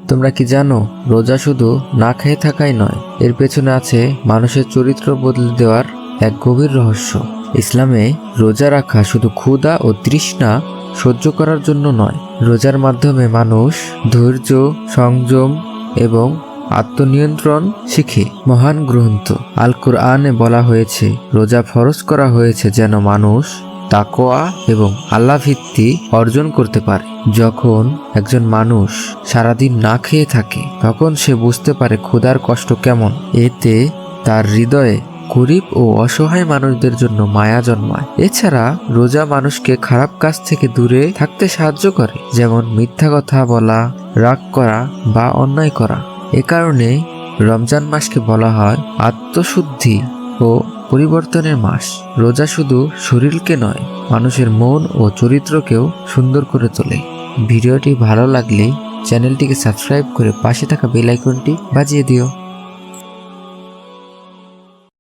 তোমরা কি জানো, রোজা শুধু না খেয়ে থাকাই নয়, এর পেছনে আছে মানুষের চরিত্র বদলে দেওয়ার এক গভীর রহস্য। ইসলামে রোজা রাখা শুধু ক্ষুধা ও তৃষ্ণা সহ্য করার জন্য নয়, রোজার মাধ্যমে মানুষ ধৈর্য, সংযম এবং আত্মনিয়ন্ত্রণ শিখে। মহান গ্রন্থ আল কুরআনে বলা হয়েছে, রোজা ফরজ করা হয়েছে যেন মানুষ তাকওয়া এবং আল্লাহ ভিত্তি অর্জন করতে পারে। যখন একজন মানুষ সারাদিন না খেয়ে থাকে, তখন সে বুঝতে পারে ক্ষুধার কষ্ট কেমন। এতে তার হৃদয়ে গরিব ও অসহায় মানুষদের জন্য মায়া জন্মায়। এছাড়া রোজা মানুষকে খারাপ কাজ থেকে দূরে থাকতে সাহায্য করে, যেমন মিথ্যা কথা বলা, রাগ করা বা অন্যায় করা। এ কারণে রমজান মাসকে বলা হয় আত্মশুদ্ধি ও পরিবর্তনের মাস। রোজা শুধু শরীরকে নয়, মানুষের মন ও চরিত্রকেও সুন্দর করে তোলে। ভিডিওটি ভালো লাগলে চ্যানেলটিকে সাবস্ক্রাইব করে পাশে থাকা বেল আইকনটি বাজিয়ে দিও।